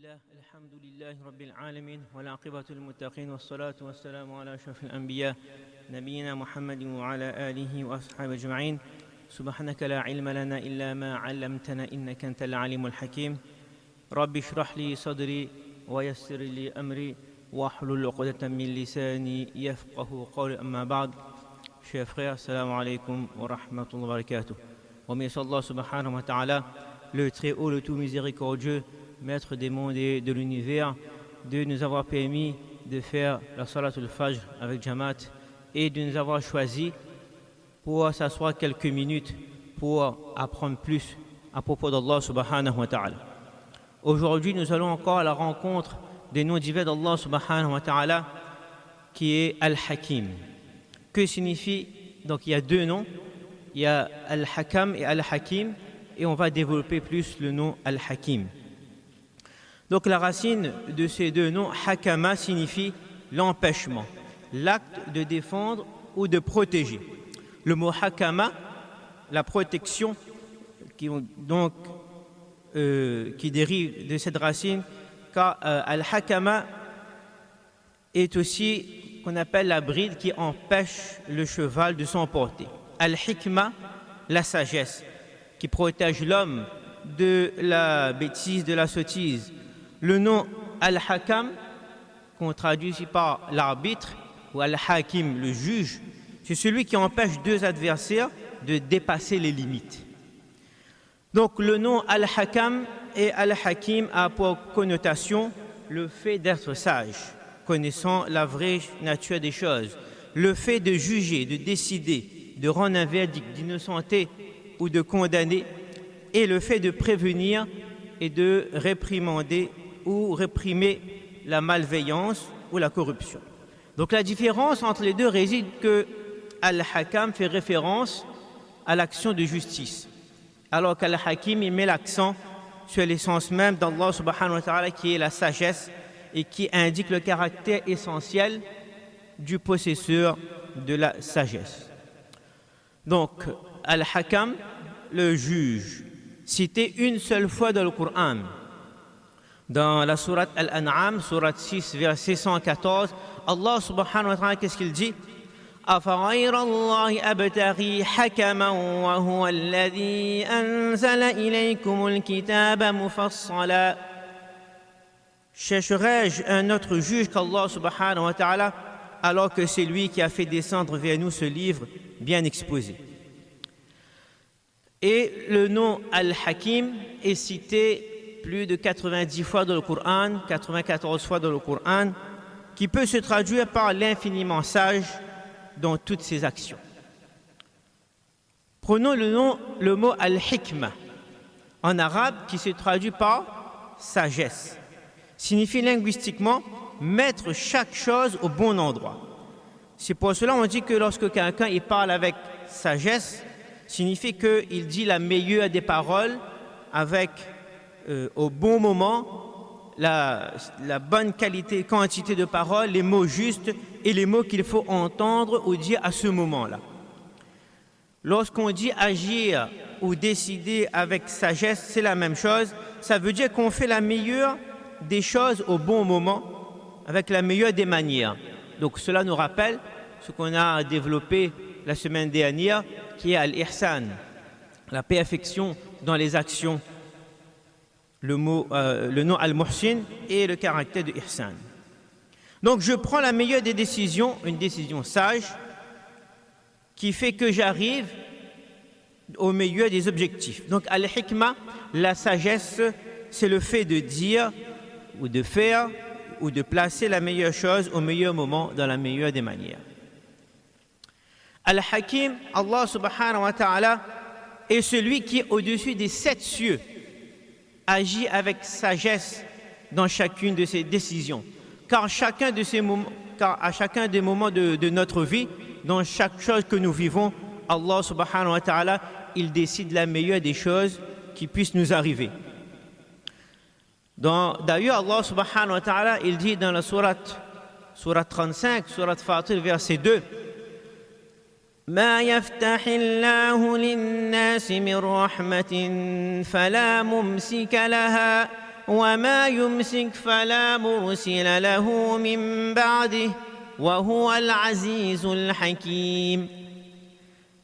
الله الحمد لله رب العالمين والعاقبة للمتقين والصلاة والسلام على أشرف الأنبياء نبينا محمد وعلى آله وأصحابه أجمعين سبحانك لا علم لنا إلا ما علمتنا إنك أنت العليم الحكيم رب اشرح لي صدري ويسر لي أمري واحلل عقدة من لساني يفقه قولي أما بعد chers frères, salam alaikum wa rahmatullahi wa barakatuh. Remercie Allah subhanahu wa ta'ala, le très haut, le tout miséricordieux, maître des mondes et de l'univers, de nous avoir permis de faire la salatul fajr avec Jamaat et de nous avoir choisi pour s'asseoir quelques minutes pour apprendre plus à propos d'Allah subhanahu wa ta'ala. Aujourd'hui, nous allons encore à la rencontre des noms divers d'Allah subhanahu wa ta'ala qui est Al-Hakim. Que signifie, donc il y a deux noms, il y a Al-Hakam et Al-Hakim, et on va développer plus le nom Al-Hakim. Donc la racine de ces deux noms, Hakama, signifie l'empêchement, l'acte de défendre ou de protéger. Le mot Hakama, la protection, qui dérive de cette racine, car Al-Hakama est aussi qu'on appelle la bride qui empêche le cheval de s'emporter. Al-Hikma, la sagesse, qui protège l'homme de la bêtise, de la sottise. Le nom Al-Hakam, qu'on traduit ici par l'arbitre, ou Al-Hakim, le juge, c'est celui qui empêche deux adversaires de dépasser les limites. Donc le nom Al-Hakam et Al-Hakim a pour connotation le fait d'être sage, connaissant la vraie nature des choses, le fait de juger, de décider, de rendre un verdict, d'innocenter ou de condamner, et le fait de prévenir et de réprimander ou réprimer la malveillance ou la corruption. Donc la différence entre les deux réside que Al-Hakam fait référence à l'action de justice, alors qu'Al-Hakim il met l'accent sur l'essence même d'Allah subhanahu wa ta'ala qui est la sagesse et qui indique le caractère essentiel du possesseur de la sagesse. Donc, Al-Hakam, le juge, cité une seule fois dans le Coran. Dans la sourate Al-An'am, sourate 6, verset 114, Allah subhanahu wa ta'ala, qu'est-ce qu'il dit? أَفَغَيْرَ اللَّهِ أَبْتَغِي حَكَمًا وَهُوَ الَّذِي أَنزَلَ إِلَيْكُمُ الْكِتَابَ مُفَصَّلًا. Chercherai-je un autre juge qu'Allah subhanahu wa ta'ala alors que c'est lui qui a fait descendre vers nous ce livre bien exposé. Et le nom Al-Hakim est cité plus de 90 fois dans le Coran, 94 fois dans le Coran, qui peut se traduire par l'infiniment sage dans toutes ses actions. Prenons le mot Al-Hikma en arabe qui se traduit par sagesse. Signifie linguistiquement mettre chaque chose au bon endroit. C'est pour cela qu'on dit que lorsque quelqu'un il parle avec sagesse, signifie qu'il dit la meilleure des paroles avec au bon moment, la bonne quantité de paroles, les mots justes et les mots qu'il faut entendre ou dire à ce moment-là. Lorsqu'on dit agir ou décider avec sagesse, c'est la même chose. Ça veut dire qu'on fait la meilleure des choses au bon moment, avec la meilleure des manières. Donc cela nous rappelle ce qu'on a développé la semaine dernière, qui est Al-Ihsan, la perfection dans les actions, le nom Al-Muhsin et le caractère de Ihsan. Donc je prends la meilleure des décisions, une décision sage, qui fait que j'arrive au meilleur des objectifs. Donc Al-Hikma, la sagesse, c'est le fait de dire ou de faire ou de placer la meilleure chose au meilleur moment dans la meilleure des manières. Al-Hakim, Allah subhanahu wa ta'ala, est celui qui, au-dessus des 7 cieux, agit avec sagesse dans chacune de ses décisions. Car à chacun des moments de notre vie, dans chaque chose que nous vivons, Allah subhanahu wa ta'ala, il décide la meilleure des choses qui puissent nous arriver. D'ailleurs, Allah subhanahu wa ta'ala, il dit dans la sourate 35, sourate Fatir, verset 2, ما يفتح الله للناس من رحمة فلا ممسك لها وما يمسك فلا مرسل له من بعده وهو العزيز الحكيم.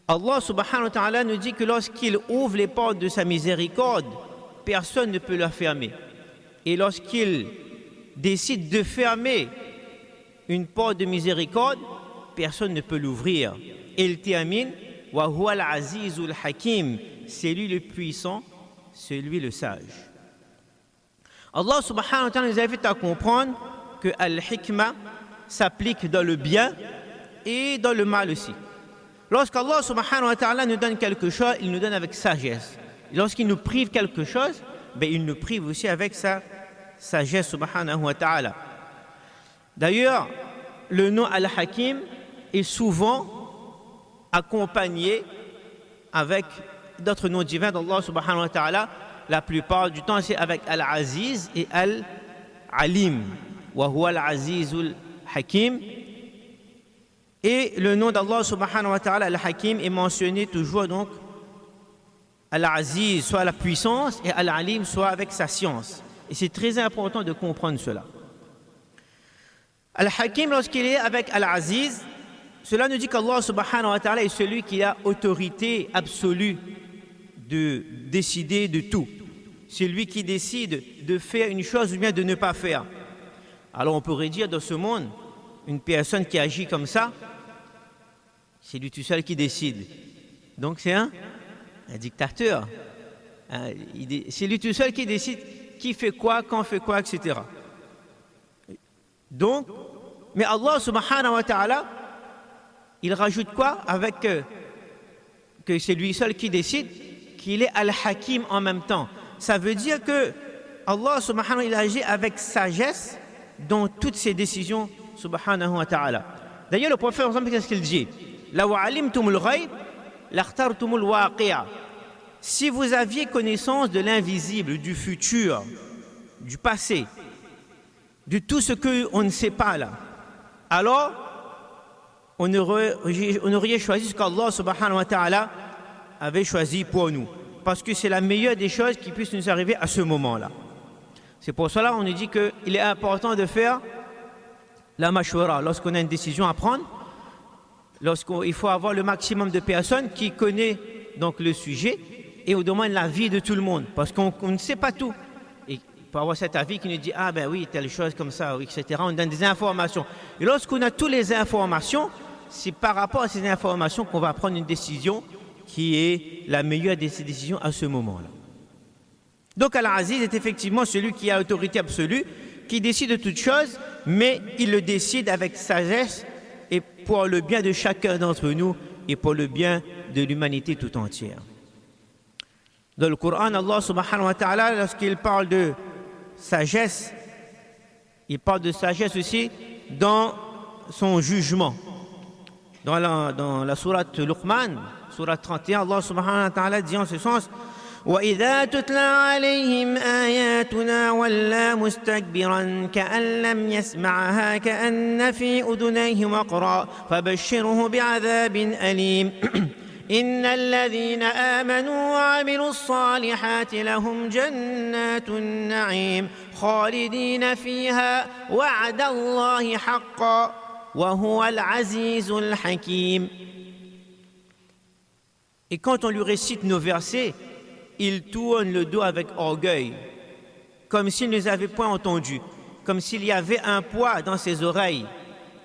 Allah subhanahu wa ta'ala nous dit que lorsqu'il ouvre les portes de sa miséricorde, personne ne peut la fermer. Et lorsqu'il décide de fermer une porte de miséricorde, personne ne peut l'ouvrir. Et il termine, wa huwa al-azizul hakim, c'est lui le puissant, c'est lui le sage. Allah subhanahu wa ta'ala nous invite à comprendre que al-hikma s'applique dans le bien et dans le mal aussi. Lorsqu'Allah subhanahu wa ta'ala nous donne quelque chose, il nous donne avec sagesse. Lorsqu'il nous prive quelque chose, il nous prive aussi avec sa sagesse subhanahu wa ta'ala. D'ailleurs, le nom al-hakim est souvent accompagné avec d'autres noms divins d'Allah subhanahu wa ta'ala. La plupart du temps, c'est avec al-aziz et al-alim. Wa huwa al-azizul hakim. Et le nom d'Allah subhanahu wa ta'ala, al-hakim, est mentionné toujours donc al-aziz, soit la puissance, et al-alim, soit avec sa science. Et c'est très important de comprendre cela. Al-hakim, lorsqu'il est avec al-aziz, cela nous dit qu'Allah subhanahu wa ta'ala est celui qui a autorité absolue de décider de tout. C'est lui qui décide de faire une chose ou bien de ne pas faire. Alors on pourrait dire dans ce monde, une personne qui agit comme ça, c'est lui tout seul qui décide. Donc c'est un dictateur. C'est lui tout seul qui décide qui fait quoi, quand fait quoi, etc. Donc, mais Allah subhanahu wa ta'ala, il rajoute quoi avec que c'est lui seul qui décide, qu'il est al-hakim en même temps. Ça veut dire que Allah subhanahu wa ta'ala, il agit avec sagesse dans toutes ses décisions subhanahu wa ta'ala. D'ailleurs, le prophète, qu'est-ce qu'il dit? Si vous aviez connaissance de l'invisible, du futur, du passé, de tout ce qu'on ne sait pas là, alors on aurait choisi ce qu'Allah subhanahu wa ta'ala avait choisi pour nous. Parce que c'est la meilleure des choses qui puissent nous arriver à ce moment-là. C'est pour cela qu'on nous dit qu'il est important de faire la mashwara lorsqu'on a une décision à prendre. Il faut avoir le maximum de personnes qui connaissent donc le sujet et on demande l'avis de tout le monde parce qu'on ne sait pas tout. Et il peut avoir cet avis qui nous dit ah ben oui, telle chose comme ça, oui, etc. On donne des informations. Et lorsqu'on a toutes les informations, c'est par rapport à ces informations qu'on va prendre une décision qui est la meilleure de ces décisions à ce moment-là. Donc Al-Aziz est effectivement celui qui a autorité absolue, qui décide de toutes choses, mais il le décide avec sagesse et pour le bien de chacun d'entre nous et pour le bien de l'humanité tout entière. Dans le Coran, Allah subhanahu wa ta'ala, lorsqu'il parle de sagesse, il parle de sagesse aussi dans son jugement. Dans la sourate Luqman, sourate 31, Allah subhanahu wa ta'ala dit en ce sens وَإِذَا تُتْلَى عَلَيْهِمْ آيَاتُنَا وَلَّى مُسْتَكْبِرًا كَأَن لَّمْ يَسْمَعْهَا كَأَنَّ فِي أُذُنَيْهِ وَقْرًا فَبَشِّرْهُ بِعَذَابٍ أَلِيمٍ إِنَّ الَّذِينَ آمَنُوا وَعَمِلُوا الصَّالِحَاتِ لَهُمْ جَنَّاتُ النَّعِيمِ خَالِدِينَ فِيهَا وَعْدَ اللَّهِ حَقًّا وَهُوَ الْعَزِيزُ الْحَكِيمُ. Et quand on lui récite nos versets, il tourne le dos avec orgueil, comme s'il ne les avait point entendus, comme s'il y avait un poids dans ses oreilles.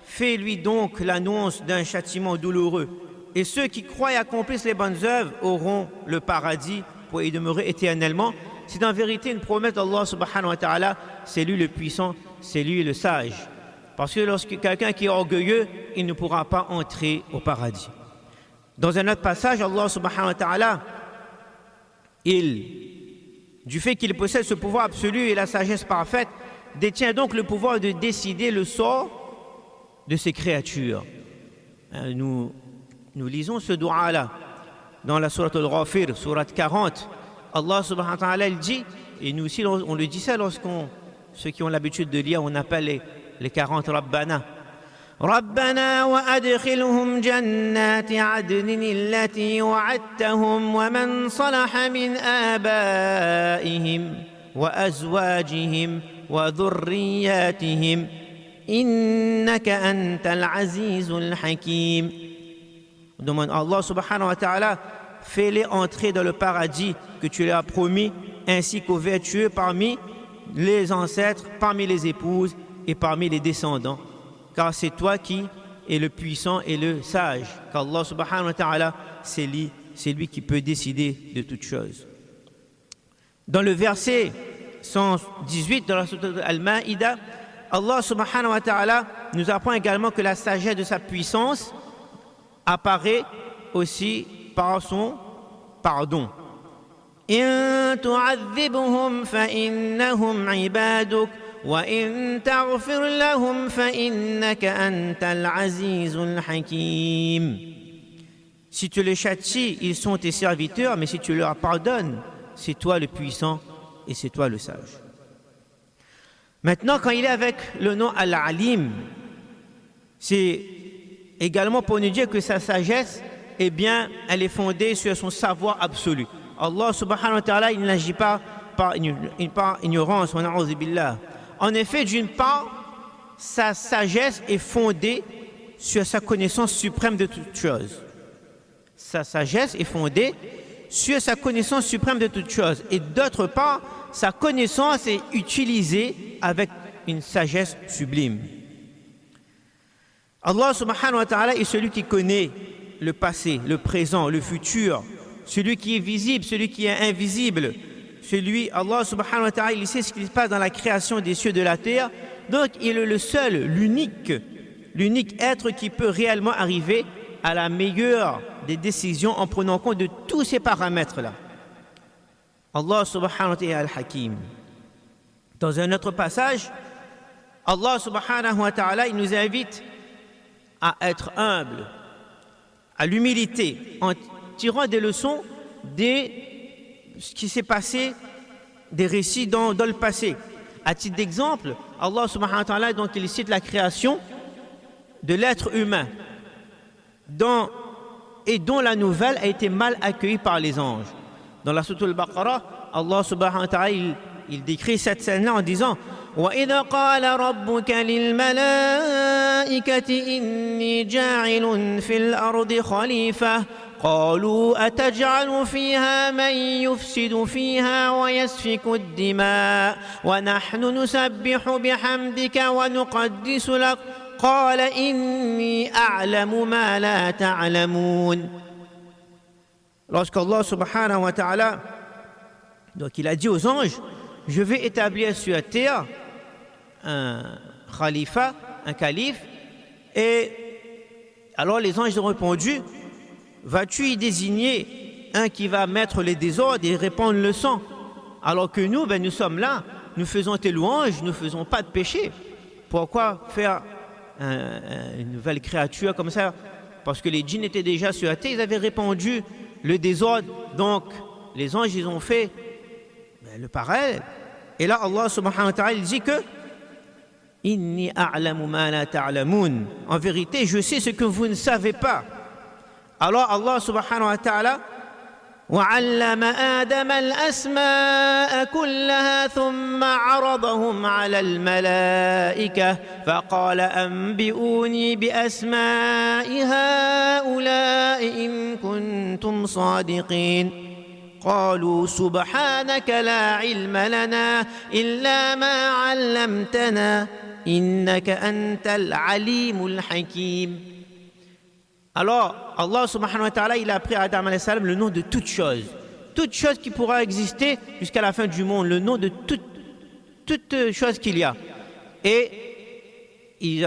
Fais-lui donc l'annonce d'un châtiment douloureux. Et ceux qui croient et accomplissent les bonnes œuvres auront le paradis pour y demeurer éternellement. C'est en vérité une promesse d'Allah subhanahu wa ta'ala. C'est lui le puissant, c'est lui le sage. Parce que lorsque quelqu'un qui est orgueilleux, il ne pourra pas entrer au paradis. Dans un autre passage, Allah subhanahu wa ta'ala, du fait qu'il possède ce pouvoir absolu et la sagesse parfaite, détient donc le pouvoir de décider le sort de ses créatures. Nous lisons ce dua-là dans la sourate Al-Ghafir, sourate 40. Allah subhanahu wa ta'ala, il dit, et nous aussi on le dit ça ceux qui ont l'habitude de lire, on appelle les 40 Rabbana. ربنا وأدخلهم جنات عدن التي وعدتهم ومن صلح من آبائهم وأزواجهم وذرياتهم إنك أنت العزيز الحكيم. On demande à Allah subhanahu wa ta'ala, fais-les entrer dans le paradis que tu leur as promis, ainsi qu'aux vertueux parmi les ancêtres, parmi les épouses et parmi les descendants. Car c'est toi qui es le puissant et le sage. Car Allah subhanahu wa ta'ala, c'est lui qui peut décider de toutes choses. Dans le verset 118 de la sourate Al-Ma'ida, Allah subhanahu wa ta'ala nous apprend également que la sagesse de sa puissance apparaît aussi par son pardon. إن تعذبهم فإنهم عبادك وإن تغفر لهم فإنك أنت العزيز الحكيم. Si tu les châties, ils sont tes serviteurs, mais si tu leur pardonnes, c'est toi le puissant et c'est toi le sage. Maintenant, quand il est avec le nom Al-Alim, c'est également pour nous dire que sa sagesse, eh bien, elle est fondée sur son savoir absolu. Allah subhanahu wa ta'ala, il n'agit pas par ignorance. En effet, d'une part, sa sagesse est fondée sur sa connaissance suprême de toutes choses. Sa sagesse est fondée sur sa connaissance suprême de toutes choses. Et d'autre part, sa connaissance est utilisée avec une sagesse sublime. Allah subhanahu wa ta'ala est celui qui connaît le passé, le présent, le futur, celui qui est visible, celui qui est invisible. Allah subhanahu wa ta'ala, il sait ce qui se passe dans la création des cieux et de la terre. Donc, il est le seul, l'unique être qui peut réellement arriver à la meilleure des décisions en prenant compte de tous ces paramètres-là. Allah subhanahu wa ta'ala est al-Hakim. Dans un autre passage, Allah subhanahu wa ta'ala, il nous invite à être humble, à l'humilité, en tirant des leçons de ce qui s'est passé, des récits dans le passé. À titre d'exemple, Allah subhanahu wa ta'ala, donc, il cite la création de l'être humain, dont la nouvelle a été mal accueillie par les anges. Dans la sourate Al-Baqarah, Allah subhanahu wa ta'ala, il décrit cette scène-là en disant وَإِذَا قَالَ رَبُّكَ لِلْمَلَائِكَةِ إِنِّي جَاعِلٌ فِي الْأَرْضِ خَلِيفَةً قَالُوا أَتَجْعَلُ فِيهَا مَن يُفْسِدُ فِيهَا وَيَسْفِكُ الدِّمَاءَ وَنَحْنُ نُسَبِّحُ بِحَمْدِكَ وَنُقَدِّسُ لَكَ قَالَ إِنِّي أَعْلَمُ مَا لَا تَعْلَمُونَ. Lorsqu'Allah subhanahu wa ta'ala, donc il a dit aux anges, je vais établir sur la terre un khalifa, un calife, et alors les anges ont répondu, vas-tu y désigner un qui va mettre les désordres et répandre le sang, alors que nous, nous sommes là, nous faisons tes louanges, nous ne faisons pas de péché. Pourquoi faire une nouvelle créature comme ça? Parce que les djinns étaient déjà sur la terre, ils avaient répandu le désordre, donc les anges, ils ont fait le parallèle. Et là, Allah subhanahu wa ta'ala, il dit que Inni a'lamu ma la ta'lamun. En vérité, je sais ce que vous ne savez pas. Alors Allah subhanahu wa ta'ala وَعَلَّمَ آدَمَ الْأَسْمَاءَ كُلَّهَا ثُمَّ عَرَضَهُمْ عَلَى الْمَلَائِكَةِ فَقَالَ أَنبِئُونِي بِأَسْمَاءِ هَؤُلَاءِ إِن كُنتُمْ صَادِقِينَ قالوا سبحانك لا علم لنا إلا ما علمتنا إنك أنت العليم الحكيم. Alors, Allah subhanahu wa ta'ala, il a appris à Adam alayhi salam le nom de toute chose qui pourra exister jusqu'à la fin du monde, le nom de toute chose qu'il y a. Et il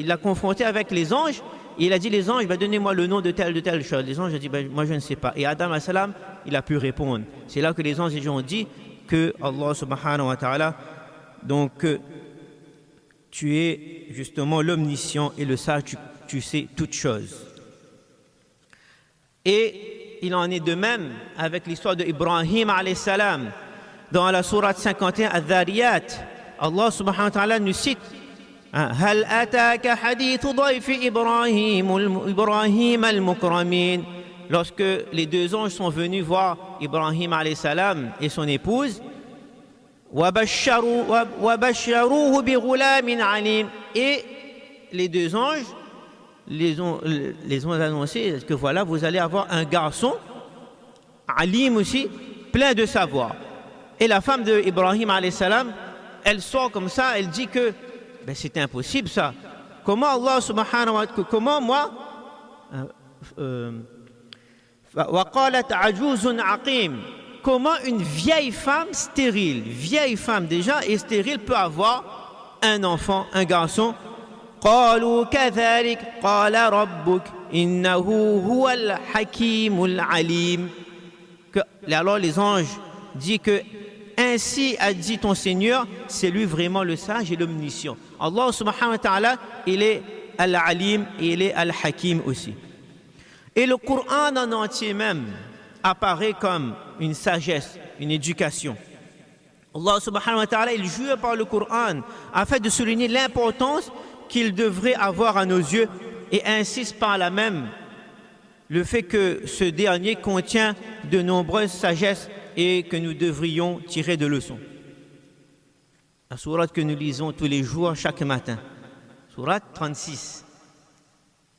l'a confronté avec les anges. Il a dit les anges, donnez-moi le nom de telle chose. Les anges ont dit, moi je ne sais pas. Et Adam alayhi salam, il a pu répondre. C'est là que les anges ont dit que Allah subhanahu wa ta'ala, donc tu es justement l'omniscient et le sage, tu sais toutes choses. Et il en est de même avec l'histoire d'Ibrahim alayhi salam. Dans la sourate 51 Al-Dhariyat, Allah subhanahu wa ta'ala nous cite هل أتاك حديث ضيف إبراهيم المكرمين. Lorsque les deux anges sont venus voir Ibrahim alayhi salam et son épouse, وَبَشَّرُوهُ بِغُلَامٍ عَلِيمٍ. Et les deux anges les ont annoncé que voilà, vous allez avoir un garçon, alim aussi, plein de savoir. Et la femme d'Ibrahim alayhi salam, elle sort comme ça, elle dit que ben, c'est impossible ça. Comment Allah subhanahu wa ta'ala, comment moi وَقَالَتْ عَجُوزٌ عَقِيمٌ. Comment une vieille femme stérile, vieille femme déjà et stérile peut avoir un enfant, un garçon. قالوا كذلك قال ربك إنه هو الحكيم العليم. Alors les anges disent que ainsi a dit ton Seigneur, c'est lui vraiment le sage et l'omniscient. Allah subhanahu wa ta'ala, il est al-alim et il est al-hakim aussi. Et le Coran en entier même apparaît comme une sagesse, une éducation. Allah subhanahu wa ta'ala, il jure par le Coran afin de souligner l'importance qu'il devrait avoir à nos yeux et insiste par là même le fait que ce dernier contient de nombreuses sagesses et que nous devrions tirer de leçons. La sourate que nous lisons tous les jours, chaque matin. Sourate 36.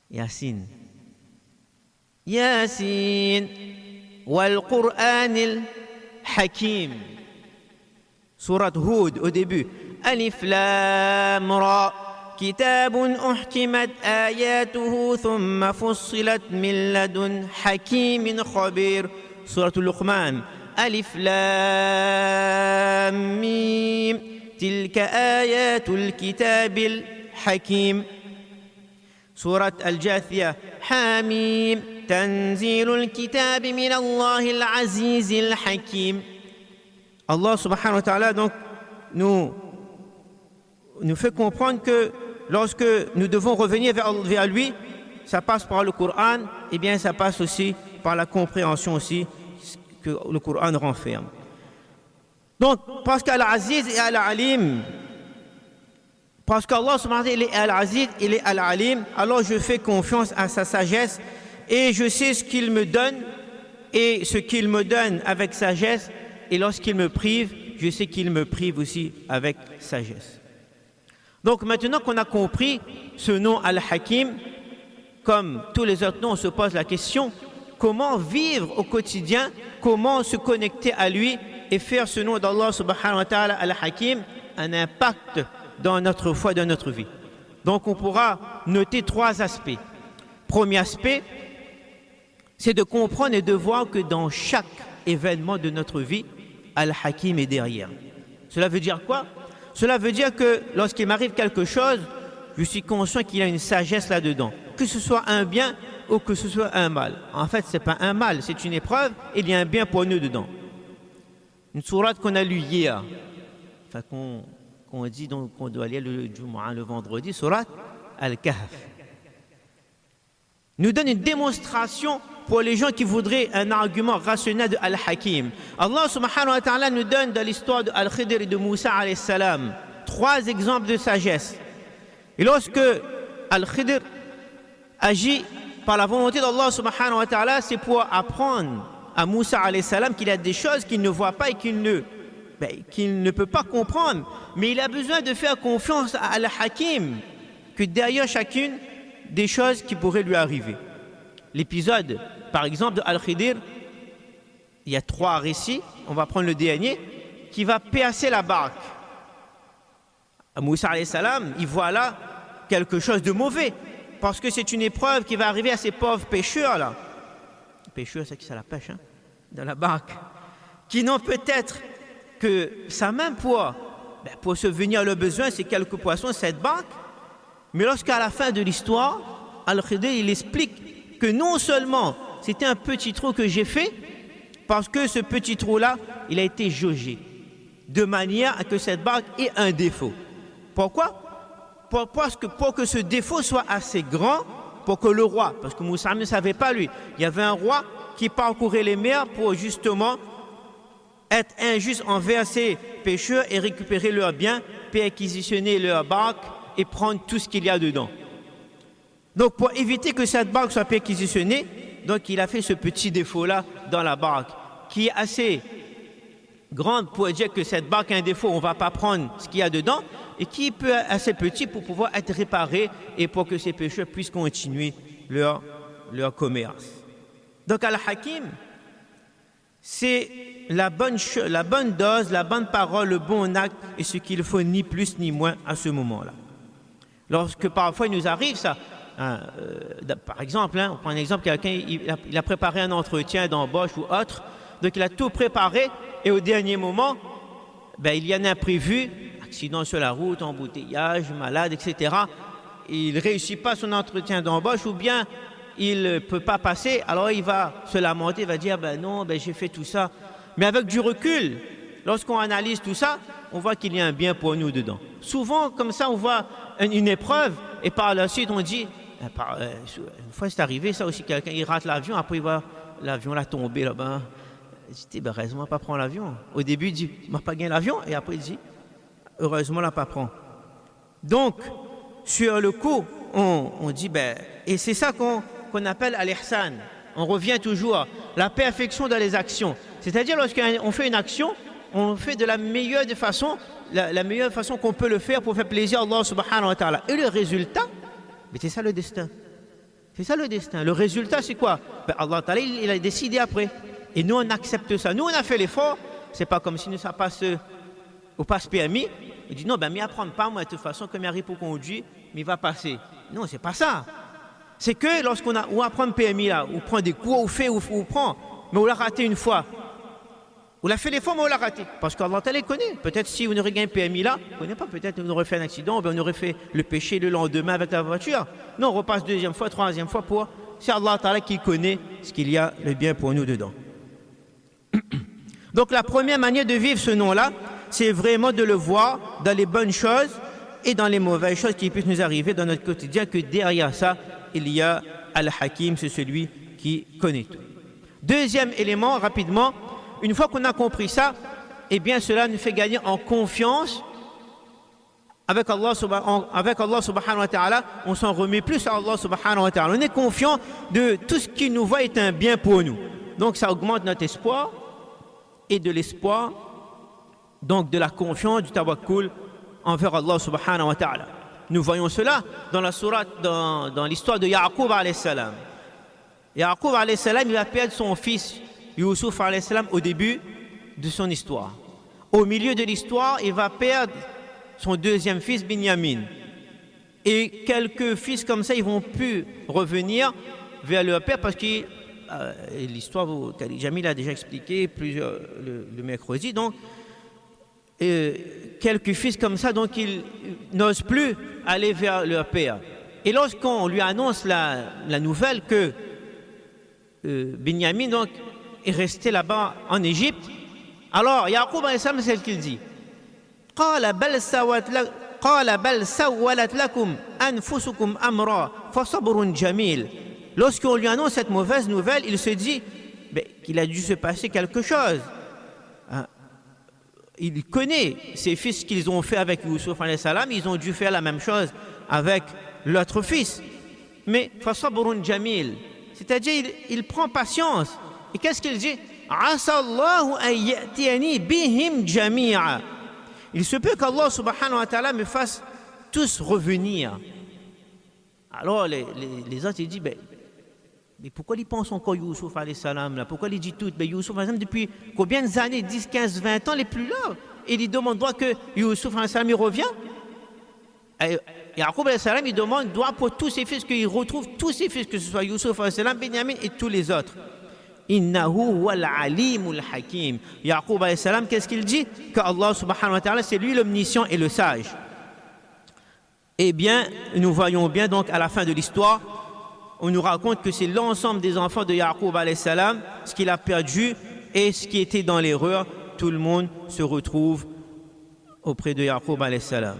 Yasin. Yasin. Wal Qur'an al-Hakim. Sourate Hud au début. Alif Lam Ra. كتاب أحكمت آياته ثم فصلت من لدن حكيم خبير. سورة اللقمان. ألف لام ميم تلك آيات الكتاب الحكيم. سورة الجاثية. حاميم تنزيل الكتاب من الله العزيز الحكيم. Allah subhanahu wa ta'ala donc nous fait comprendre que lorsque nous devons revenir vers lui, ça passe par le Coran, et bien ça passe aussi par la compréhension aussi que le Coran renferme. Donc, parce qu'Al-Aziz et Al-Alim, parce qu'Allah subhanahu wa ta'ala est Al-Aziz, il est Al-Alim, alors je fais confiance à sa sagesse et je sais ce qu'il me donne et ce qu'il me donne avec sagesse, et lorsqu'il me prive, je sais qu'il me prive aussi avec sagesse. Donc maintenant qu'on a compris ce nom Al-Hakim, comme tous les autres noms, on se pose la question, comment vivre au quotidien, comment se connecter à lui et faire ce nom d'Allah subhanahu wa ta'ala Al-Hakim un impact dans notre foi, dans notre vie. Donc on pourra noter trois aspects. Premier aspect, c'est de comprendre et de voir que dans chaque événement de notre vie, Al-Hakim est derrière. Cela veut dire quoi? Cela veut dire que lorsqu'il m'arrive quelque chose, je suis conscient qu'il y a une sagesse là-dedans. Que ce soit un bien ou que ce soit un mal. En fait, ce n'est pas un mal, c'est une épreuve et il y a un bien pour nous dedans. Une sourate qu'on a lue hier, enfin qu'on dit donc qu'on doit lire le Jumu'ah, le vendredi, sourate Al-Kahf, nous donne une démonstration pour les gens qui voudraient un argument rationnel de Al-Hakim. Allah subhanahu wa ta'ala nous donne dans l'histoire de Al-Khidr et de Moussa alayhi salam trois exemples de sagesse. Et lorsque Al-Khidr agit par la volonté d'Allah subhanahu wa ta'ala, c'est pour apprendre à Moussa alayhi salam qu'il y a des choses qu'il ne voit pas et qu'il ne peut pas comprendre. Mais il a besoin de faire confiance à Al-Hakim, que derrière chacune des choses qui pourraient lui arriver. L'épisode, par exemple, de Al-Khidr, il y a trois récits, on va prendre le dernier, qui va percer la barque. Moussa alayhi salam, il voit là quelque chose de mauvais, parce que c'est une épreuve qui va arriver à ces pauvres pêcheurs là. Les pêcheurs, c'est qui ça la pêche, hein, dans la barque, qui n'ont peut-être que ça même poids. Pour subvenir à leurs besoins, c'est quelques poissons, cette barque. Mais lorsqu'à la fin de l'histoire, Al-Khidr, il explique que non seulement c'était un petit trou que j'ai fait, parce que ce petit trou-là, il a été jaugé, de manière à que cette barque ait un défaut. Pourquoi? Parce que pour que ce défaut soit assez grand, pour que le roi, parce que Moussa ne savait pas lui, il y avait un roi qui parcourait les mers pour justement être injuste envers ses pêcheurs et récupérer leurs biens, perquisitionner leur barque et prendre tout ce qu'il y a dedans. Donc pour éviter que cette barque soit perquisitionnée, donc il a fait ce petit défaut-là dans la barque, qui est assez grande pour dire que cette barque a un défaut, on ne va pas prendre ce qu'il y a dedans, et qui peut être assez petit pour pouvoir être réparé et pour que ces pêcheurs puissent continuer leur commerce. Donc Al-Hakim, c'est la bonne dose, la bonne parole, le bon acte et ce qu'il faut ni plus ni moins à ce moment-là. Lorsque parfois il nous arrive ça, par exemple, on prend un exemple, quelqu'un il a préparé un entretien d'embauche ou autre, donc il a tout préparé et au dernier moment, il y a un imprévu, accident sur la route, embouteillage, malade, etc. Il ne réussit pas son entretien d'embauche ou bien il ne peut pas passer, alors il va se lamenter, il va dire non, j'ai fait tout ça. Mais avec du recul, lorsqu'on analyse tout ça, on voit qu'il y a un bien pour nous dedans. Souvent, comme ça, on voit une épreuve et par la suite, on dit, une fois c'est arrivé, ça aussi, quelqu'un il rate l'avion, après il voit l'avion là tomber là-bas. Il dit, heureusement, pas prendre l'avion. Au début, il dit, je n'ai pas gagné l'avion, et après il dit, heureusement, là, pas prendre. Donc, sur le coup, on dit, et c'est ça qu'on appelle al-ihsan. On revient toujours à la perfection dans les actions. C'est-à-dire, lorsqu'on fait une action, on fait de la meilleure des façons, la meilleure façon qu'on peut le faire pour faire plaisir à Allah subhanahu wa ta'ala. Et le résultat, c'est ça le destin. C'est ça le destin. Le résultat, c'est quoi? Allah ta'ala, il a décidé après. Et nous, on accepte ça. Nous, on a fait l'effort. C'est pas comme si nous, ça passe au passe-permis. Il dit non, mais apprendre pas, moi, de toute façon, comme il arrive pour conduire, mais il va passer. Non, c'est pas ça. C'est que lorsqu'on apprend le permis là, on prend des cours, on fait, on prend, mais on l'a raté une fois. On l'a fait l'effort, mais on l'a raté. Parce qu'Allah Ta'ala connaît. Peut-être si on aurait gagné un permis là, on ne connaît pas, peut-être on aurait fait un accident, ou bien on aurait fait le péché le lendemain avec la voiture. Non, on repasse deuxième fois, troisième fois pour. C'est Allah Ta'ala qui connaît ce qu'il y a de bien pour nous dedans. Donc la première manière de vivre ce nom-là, c'est vraiment de le voir dans les bonnes choses et dans les mauvaises choses qui puissent nous arriver dans notre quotidien, que derrière ça, il y a Al-Hakim, c'est celui qui connaît tout. Deuxième élément, rapidement, une fois qu'on a compris ça, eh bien cela nous fait gagner en confiance avec Allah subhanahu wa ta'ala. On s'en remet plus à Allah subhanahu wa ta'ala. On est confiant de tout ce qui nous voit est un bien pour nous. Donc ça augmente notre espoir et de l'espoir, donc de la confiance, du tawakkul envers Allah subhanahu wa ta'ala. Nous voyons cela dans la sourate, dans l'histoire de Ya'qub alayhi salam. Ya'qub alayhi salam, il va perdre son fils Yusuf alayhi salam au début de son histoire. Au milieu de l'histoire, il va perdre son deuxième fils Binyamin. Et quelques fils comme ça, ils vont plus revenir vers leur père parce que l'histoire, Khalid Jamil a déjà expliqué plusieurs le mercredi. Donc, quelques fils comme ça, donc ils n'osent plus aller vers leur père. Et lorsqu'on lui annonce la nouvelle que Binyamin donc est resté là-bas en Égypte, alors Ya'qub alayhi salam, c'est ce qu'il dit. قال بل سولت لكم أنفسكم أمرا فصبر جميل. Lorsqu'on lui annonce cette mauvaise nouvelle, il se dit qu'il a dû se passer quelque chose. Il connaît ses fils qu'ils ont fait avec Yusuf alayhi salam, ils ont dû faire la même chose avec l'autre fils. Mais fasabrun jamil, c'est-à-dire il prend patience. Et qu'est-ce qu'il dit? Asallahu an ya'tiyani bihim jami'a. Il se peut qu'Allah subhanahu wa ta'ala me fasse tous revenir. Alors les autres ils disent mais pourquoi ils pensent encore Yusuf alayhi salam là? Pourquoi ils disent tout? Yusuf alayhi salam depuis combien d'années? 10, 15, 20 ans les plus là. Et il demande droit que Yusuf alayhi salam il revient. Et Ya'qub alayhi salam il demande droit pour tous ses fils, qu'il retrouve tous ses fils, que ce soit Yusuf alayhi salam, Binyamin et tous les autres. Innahu wal alimul hakim. Ya'qub alayhi salam, qu'est-ce qu'il dit? Que Allah subhanahu wa ta'ala c'est lui l'omniscient et le sage. Eh bien, nous voyons bien donc à la fin de l'histoire, on nous raconte que c'est l'ensemble des enfants de Ya'qub alayhi salam, ce qu'il a perdu et ce qui était dans l'erreur, tout le monde se retrouve auprès de Ya'qub alayhi salam.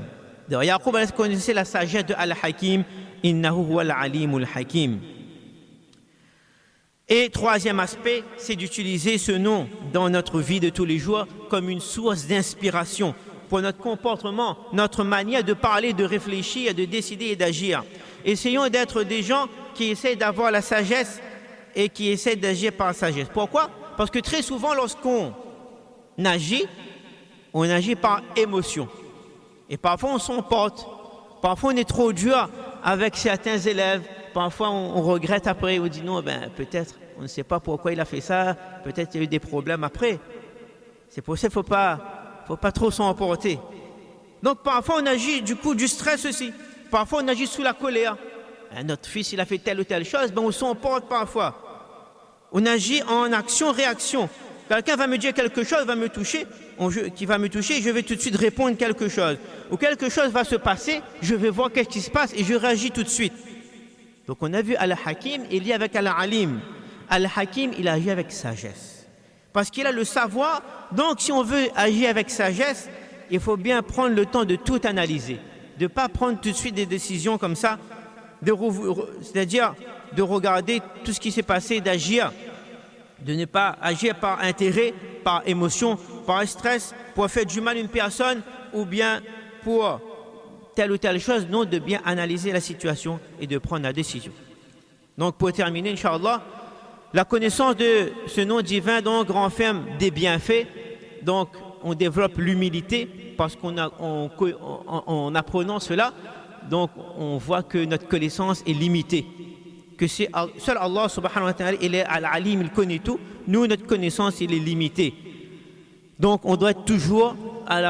D'ailleurs, Ya'qub alayhi salam connaissait la sagesse de Al-Hakim, innahu huwal alimul hakim. Et troisième aspect, c'est d'utiliser ce nom dans notre vie de tous les jours comme une source d'inspiration pour notre comportement, notre manière de parler, de réfléchir, de décider et d'agir. Essayons d'être des gens qui essaient d'avoir la sagesse et qui essaient d'agir par la sagesse. Pourquoi? Parce que très souvent, lorsqu'on on agit par émotion. Et parfois on s'emporte, parfois on est trop dur avec certains élèves, parfois on regrette après, on dit non, peut-être, on ne sait pas pourquoi il a fait ça, peut-être il y a eu des problèmes après. C'est pour ça qu'il ne faut pas trop s'emporter. Donc parfois on agit du coup du stress aussi, parfois on agit sous la colère. Notre fils il a fait telle ou telle chose, on s'emporte parfois. On agit en action-réaction. Quelqu'un va me dire quelque chose, va me toucher, qui va me toucher, je vais tout de suite répondre quelque chose. Ou quelque chose va se passer, je vais voir qu'est-ce qui se passe et je réagis tout de suite. Donc on a vu Al-Hakim, il dit avec Al-Alim. Al-Hakim, il agit avec sagesse. Parce qu'il a le savoir, donc si on veut agir avec sagesse, il faut bien prendre le temps de tout analyser. De ne pas prendre tout de suite des décisions comme ça, c'est-à-dire de regarder tout ce qui s'est passé, d'agir, de ne pas agir par intérêt, par émotion, par stress, pour faire du mal à une personne ou bien pour telle ou telle chose, non, de bien analyser la situation et de prendre la décision. Donc pour terminer, Inch'Allah, la connaissance de ce nom divin donc renferme des bienfaits. Donc on développe l'humilité parce en apprenant cela, donc on voit que notre connaissance est limitée. Que c'est seul Allah subhanahu wa ta'ala, il est al-alim, il connaît tout. Nous, notre connaissance, il est limitée. Donc, on doit être toujours à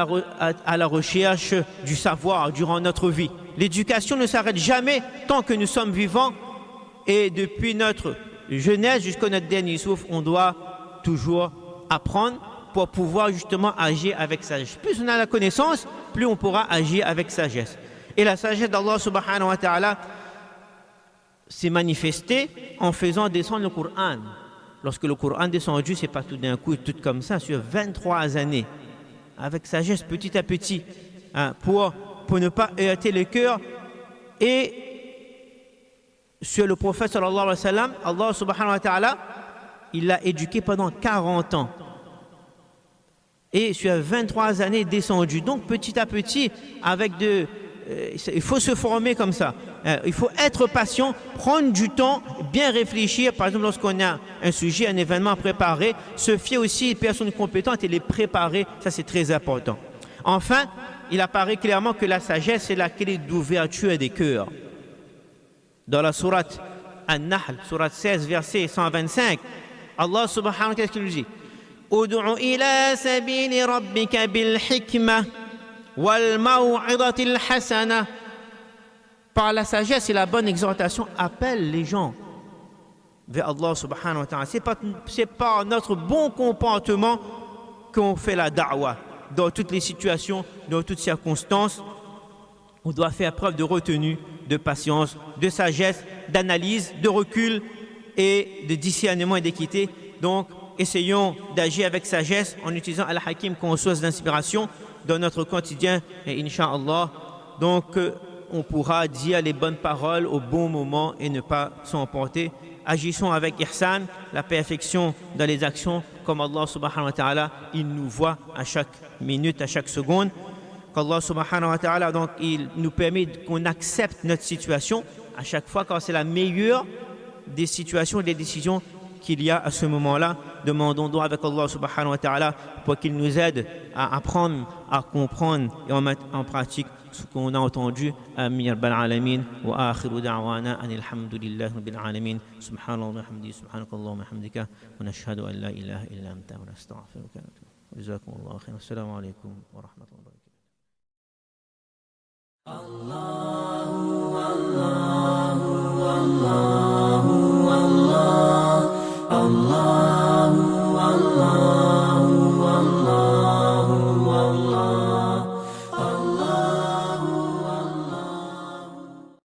la recherche du savoir durant notre vie. L'éducation ne s'arrête jamais tant que nous sommes vivants. Et depuis notre jeunesse jusqu'à notre dernier souffle, on doit toujours apprendre pour pouvoir justement agir avec sagesse. Plus on a la connaissance, plus on pourra agir avec sagesse. Et la sagesse d'Allah subhanahu wa ta'ala s'est manifesté en faisant descendre le Coran. Lorsque le Coran est descendu, ce n'est pas tout d'un coup, tout comme ça, sur 23 années, avec sagesse petit à petit, pour ne pas heurter le cœur. Et sur le prophète sallallahu alayhi wa sallam, Allah subhanahu wa ta'ala, il l'a éduqué pendant 40 ans. Et sur 23 années descendu. Donc petit à petit, avec il faut se former comme ça. Il faut être patient, prendre du temps, bien réfléchir. Par exemple, lorsqu'on a un sujet, un événement à préparer, se fier aussi aux personnes compétentes et les préparer. Ça, c'est très important. Enfin, il apparaît clairement que la sagesse est la clé d'ouverture des cœurs. Dans la sourate An-Nahl, sourate 16, verset 125, Allah subhanahu wa ta'ala, qu'est-ce qu'il nous dit? Ud'u ila sabili rabbika bil hikmah wal maw'idatil hasana. Par la sagesse et la bonne exhortation, appelle les gens vers Allah subhanahu wa ta'ala. C'est par notre bon comportement qu'on fait la da'wah. Dans toutes les situations, dans toutes circonstances, on doit faire preuve de retenue, de patience, de sagesse, d'analyse, de recul et de discernement et d'équité. Donc, essayons d'agir avec sagesse en utilisant Al-Hakim comme source d'inspiration dans notre quotidien et Inch'Allah. Donc, on pourra dire les bonnes paroles au bon moment et ne pas s'emporter. Agissons avec ihsan, la perfection dans les actions, comme Allah subhanahu wa ta'ala, il nous voit à chaque minute, à chaque seconde. Qu'Allah subhanahu wa ta'ala, donc, il nous permet qu'on accepte notre situation à chaque fois, car c'est la meilleure des situations et des décisions qu'il y a à ce moment-là. Demandons donc avec Allah subhanahu wa ta'ala pour qu'il nous aide à apprendre, à comprendre et à mettre en pratique ce qu'on a entendu. Amin ya rabbal alamin wa akhiru da'wana anil hamdulillahi rabbil alamin. Subhanallah wa hamdihi, subhanakallah wa hamdika, wa nashhadu an la ilaha illa anta wa nastaghfiruka wa natubu ilayk. Jazakumullahu khairan. Assalamu alaykum wa rahmatullahi wa barakatuh. Allah